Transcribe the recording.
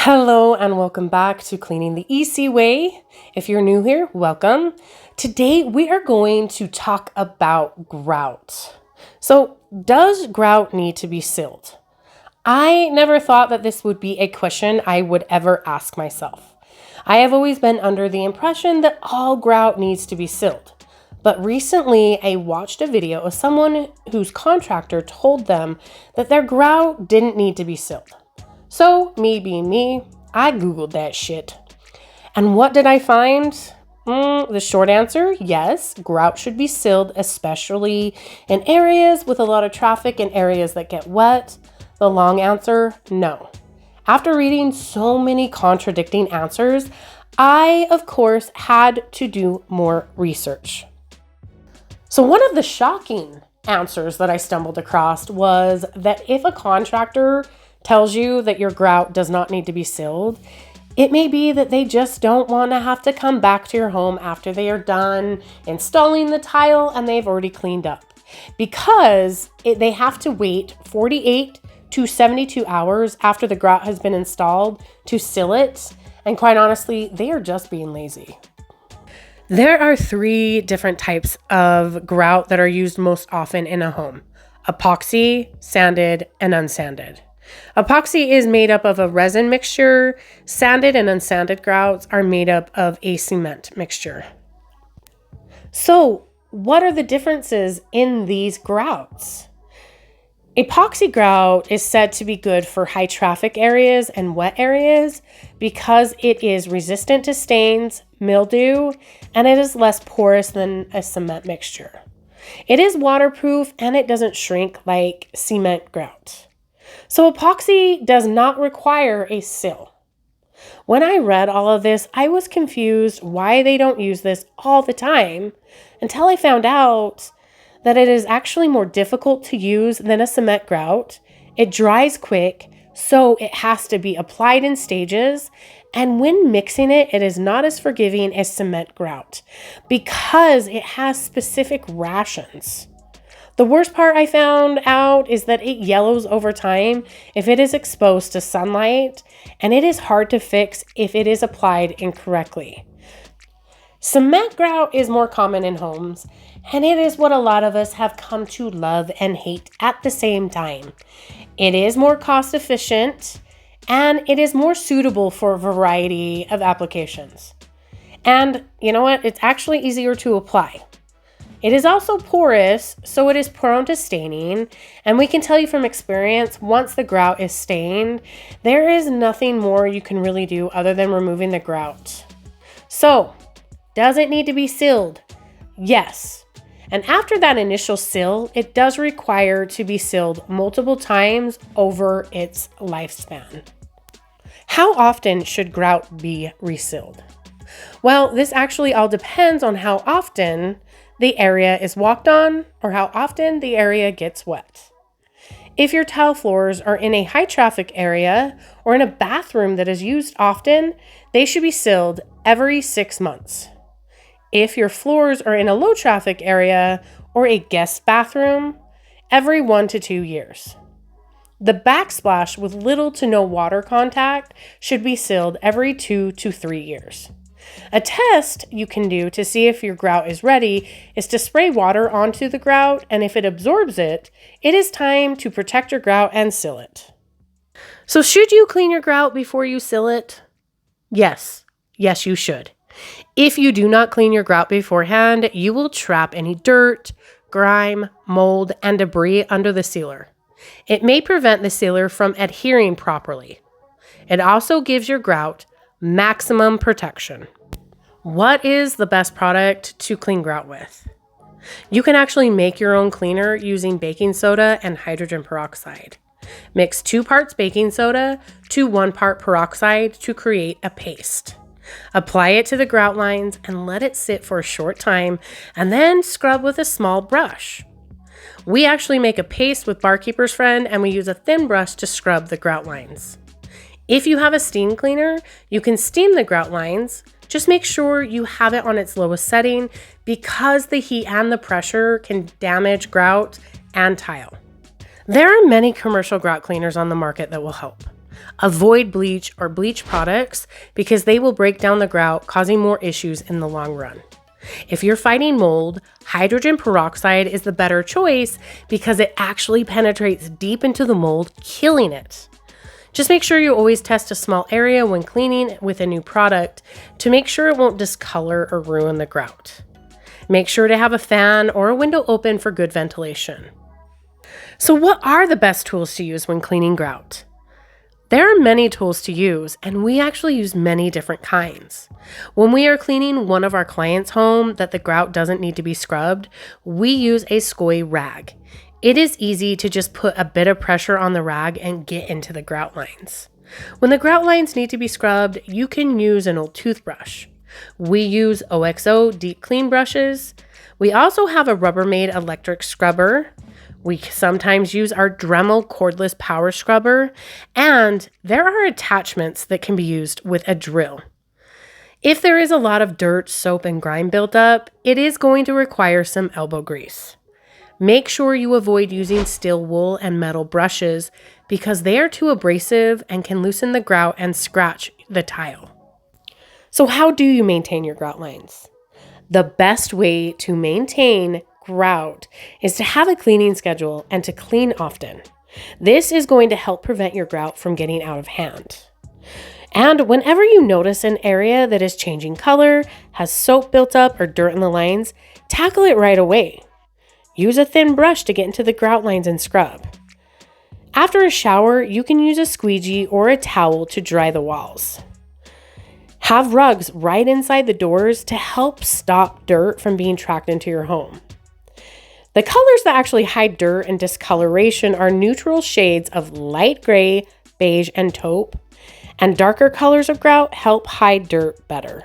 Hello and welcome back to Cleaning the Easy Way. If you're new here, welcome. Today we are going to talk about grout. So, does grout need to be sealed? I never thought that this would be a question I would ever ask myself. I have always been under the impression that all grout needs to be sealed. But recently I watched a video of someone whose contractor told them that their grout didn't need to be sealed. So, me being me, I Googled that shit. And what did I find? The short answer, yes, grout should be sealed, especially in areas with a lot of traffic and areas that get wet. The long answer, no. After reading so many contradicting answers, I, of course, had to do more research. So one of the shocking answers that I stumbled across was that if a contractor tells you that your grout does not need to be sealed, it may be that they just don't want to have to come back to your home after they are done installing the tile and they've already cleaned up, because they have to wait 48 to 72 hours after the grout has been installed to seal it. And quite honestly, they are just being lazy. There are 3 different types of grout that are used most often in a home: epoxy, sanded, and unsanded. Epoxy is made up of a resin mixture. Sanded and unsanded grouts are made up of a cement mixture. So, what are the differences in these grouts? Epoxy grout is said to be good for high traffic areas and wet areas because it is resistant to stains, mildew, and it is less porous than a cement mixture. It is waterproof and it doesn't shrink like cement grout. So epoxy does not require a seal. When I read all of this, I was confused why they don't use this all the time until I found out that it is actually more difficult to use than a cement grout. It dries quick, so it has to be applied in stages. And when mixing it, it is not as forgiving as cement grout because it has specific rations. The worst part I found out is that it yellows over time if it is exposed to sunlight, and it is hard to fix if it is applied incorrectly. Cement grout is more common in homes, and it is what a lot of us have come to love and hate at the same time. It is more cost efficient, and it is more suitable for a variety of applications. And you know what? It's actually easier to apply. It is also porous, so it is prone to staining, and we can tell you from experience, once the grout is stained, there is nothing more you can really do other than removing the grout. So, does it need to be sealed? Yes. And after that initial seal, it does require to be sealed multiple times over its lifespan. How often should grout be resealed? Well, this actually all depends on how often the area is walked on or how often the area gets wet. If your tile floors are in a high traffic area or in a bathroom that is used often, they should be sealed every 6 months. If your floors are in a low traffic area or a guest bathroom, every 1 to 2 years. The backsplash with little to no water contact should be sealed every 2 to 3 years. A test you can do to see if your grout is ready is to spray water onto the grout, and if it absorbs it, it is time to protect your grout and seal it. So should you clean your grout before you seal it? Yes, you should. If you do not clean your grout beforehand, you will trap any dirt, grime, mold, and debris under the sealer. It may prevent the sealer from adhering properly. It also gives your grout maximum protection. What is the best product to clean grout with? You can actually make your own cleaner using baking soda and hydrogen peroxide. Mix 2 parts baking soda to 1 part peroxide to create a paste. Apply it to the grout lines and let it sit for a short time, and then scrub with a small brush. We actually make a paste with Barkeeper's Friend, and we use a thin brush to scrub the grout lines. If you have a steam cleaner, you can steam the grout lines. Just make sure you have it on its lowest setting because the heat and the pressure can damage grout and tile. There are many commercial grout cleaners on the market that will help. Avoid bleach or bleach products because they will break down the grout, causing more issues in the long run. If you're fighting mold, hydrogen peroxide is the better choice because it actually penetrates deep into the mold, killing it. Just make sure you always test a small area when cleaning with a new product to make sure it won't discolor or ruin the grout. Make sure to have a fan or a window open for good ventilation. So what are the best tools to use when cleaning grout? There are many tools to use, and we actually use many different kinds. When we are cleaning one of our clients' home that the grout doesn't need to be scrubbed, we use a scoy rag. It is easy to just put a bit of pressure on the rag and get into the grout lines. When the grout lines need to be scrubbed, you can use an old toothbrush. We use OXO deep clean brushes. We also have a Rubbermaid electric scrubber. We sometimes use our Dremel cordless power scrubber, and there are attachments that can be used with a drill. If there is a lot of dirt, soap, and grime built up, it is going to require some elbow grease. Make sure you avoid using steel wool and metal brushes because they are too abrasive and can loosen the grout and scratch the tile. So how do you maintain your grout lines? The best way to maintain grout is to have a cleaning schedule and to clean often. This is going to help prevent your grout from getting out of hand. And whenever you notice an area that is changing color, has soap built up or dirt in the lines, tackle it right away. Use a thin brush to get into the grout lines and scrub. After a shower, you can use a squeegee or a towel to dry the walls. Have rugs right inside the doors to help stop dirt from being tracked into your home. The colors that actually hide dirt and discoloration are neutral shades of light gray, beige, and taupe, and darker colors of grout help hide dirt better.